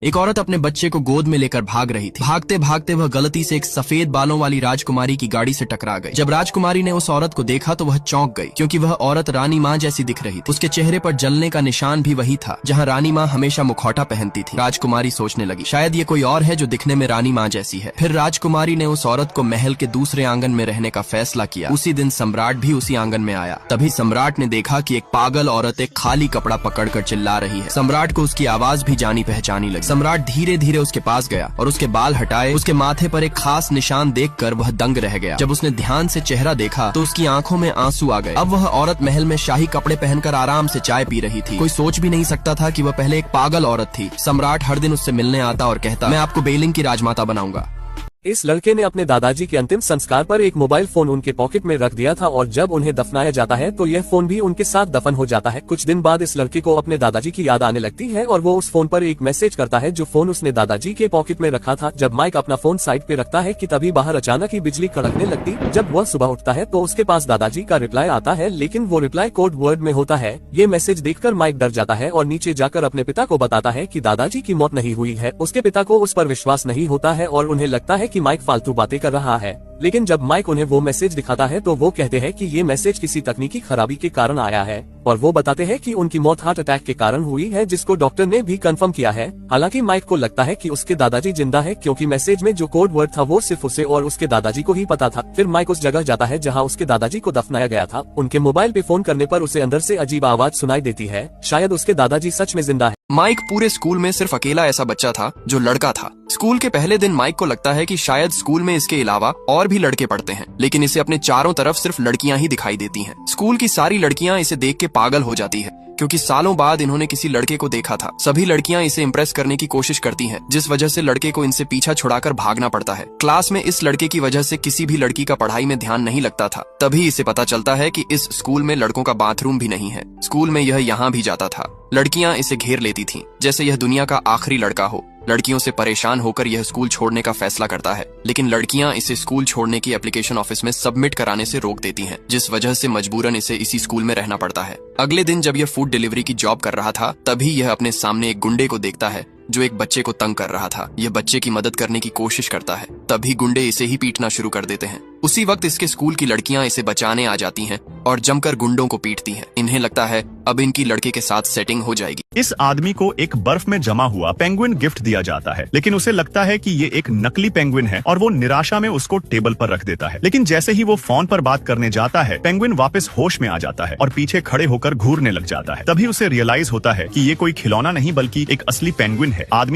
एक औरत अपने बच्चे को गोद में लेकर भाग रही थी। भागते भागते वह गलती से एक सफेद बालों वाली राजकुमारी की गाड़ी से टकरा गई। जब राजकुमारी ने उस औरत को देखा तो वह चौंक गई, क्योंकि वह औरत रानी माँ जैसी दिख रही थी। उसके चेहरे पर जलने का निशान भी वही था जहाँ रानी माँ हमेशा मुखौटा पहनती थी। राजकुमारी सोचने लगी, शायद ये कोई और है जो दिखने में रानी माँ जैसी है। फिर राजकुमारी ने उस औरत को महल के दूसरे आंगन में रहने का फैसला किया। उसी दिन सम्राट भी उसी आंगन में आया। तभी सम्राट ने देखा कि एक पागल औरत एक खाली कपड़ा पकड़कर चिल्ला रही है। सम्राट को उसकी आवाज भी जानी पहचानी लगी। सम्राट धीरे धीरे उसके पास गया और उसके बाल हटाए। उसके माथे पर एक खास निशान देखकर वह दंग रह गया। जब उसने ध्यान से चेहरा देखा तो उसकी आंखों में आंसू आ गए। अब वह औरत महल में शाही कपड़े पहनकर आराम से चाय पी रही थी। कोई सोच भी नहीं सकता था कि वह पहले एक पागल औरत थी। सम्राट हर दिन उससे मिलने आता और कहता, मैं आपको बेलिंग की राजमाता बनाऊंगा। इस लड़के ने अपने दादाजी के अंतिम संस्कार पर एक मोबाइल फोन उनके पॉकेट में रख दिया था और जब उन्हें दफनाया जाता है तो यह फोन भी उनके साथ दफन हो जाता है। कुछ दिन बाद इस लड़के को अपने दादाजी की याद आने लगती है और वो उस फोन पर एक मैसेज करता है जो फोन उसने दादाजी के पॉकेट में रखा था। जब माइक अपना फोन साइड पे रखता है कि तभी बाहर अचानक ही बिजली कड़कने लगती। जब वह सुबह उठता है तो उसके पास दादाजी का रिप्लाई आता है, लेकिन वो रिप्लाई कोड वर्ड में होता है। ये मैसेज देखकर माइक डर जाता है और नीचे जाकर अपने पिता को बताता है कि दादाजी की मौत नहीं हुई है। उसके पिता को उस पर विश्वास नहीं होता है और उन्हें लगता है कि माइक फालतू बातें कर रहा है। लेकिन जब माइक उन्हें वो मैसेज दिखाता है तो वो कहते हैं कि ये मैसेज किसी तकनीकी खराबी के कारण आया है और वो बताते हैं कि उनकी मौत हार्ट अटैक के कारण हुई है, जिसको डॉक्टर ने भी कंफर्म किया है। हालांकि माइक को लगता है कि उसके दादाजी जिंदा है, क्योंकि मैसेज में जो कोड वर्ड था वो सिर्फ उसे और उसके दादाजी को ही पता था। फिर माइक उस जगह जाता है जहाँ उसके दादाजी को दफनाया गया था। उनके मोबाइल पे फोन करने पर उसे अंदर से अजीब आवाज सुनाई देती है, शायद उसके दादाजी सच में जिंदा है। माइक पूरे स्कूल में सिर्फ अकेला ऐसा बच्चा था जो लड़का था। स्कूल के पहले दिन माइक को लगता है कि शायद स्कूल में इसके अलावा और भी लड़के पढ़ते हैं, लेकिन इसे अपने चारों तरफ सिर्फ लड़कियां ही दिखाई देती हैं। स्कूल की सारी लड़कियां इसे देख के पागल हो जाती है, क्योंकि सालों बाद इन्होंने किसी लड़के को देखा था। सभी लड़कियां इसे इम्प्रेस करने की कोशिश करती हैं, जिस वजह से लड़के को इनसे पीछा छुड़ाकर भागना पड़ता है। क्लास में इस लड़के की वजह से किसी भी लड़की का पढ़ाई में ध्यान नहीं लगता था। तभी इसे पता चलता है कि इस स्कूल में लड़कों का बाथरूम भी नहीं है। स्कूल में यह यहाँ भी जाता था। लड़कियां इसे घेर लेती थीं, जैसे यह दुनिया का आखिरी लड़का हो। लड़कियों से परेशान होकर यह स्कूल छोड़ने का फैसला करता है, लेकिन लड़कियां इसे स्कूल छोड़ने की एप्लीकेशन ऑफिस में सबमिट कराने से रोक देती हैं, जिस वजह से मजबूरन इसे इसी स्कूल में रहना पड़ता है। अगले दिन जब यह फूड डिलीवरी की जॉब कर रहा था, तभी यह अपने सामने एक गुंडे को देखता है जो एक बच्चे को तंग कर रहा था। यह बच्चे की मदद करने की कोशिश करता है, तभी गुंडे इसे ही पीटना शुरू कर देते हैं। उसी वक्त इसके स्कूल की लड़कियां इसे बचाने आ जाती हैं और जमकर गुंडों को पीटती हैं। इन्हें लगता है अब इनकी लड़के के साथ सेटिंग हो जाएगी। इस आदमी को एक बर्फ में जमा हुआ पेंगुइन गिफ्ट दिया जाता है, लेकिन उसे लगता है कि ये एक नकली पेंगुइन है और वो निराशा में उसको टेबल पर रख देता है। लेकिन जैसे ही वो फोन पर बात करने जाता है, पेंगुइन वापस होश में आ जाता है और पीछे खड़े होकर घूरने लग जाता है। तभी उसे रियलाइज होता है कि ये कोई खिलौना नहीं बल्कि एक असली पेंगुइन है। आदमी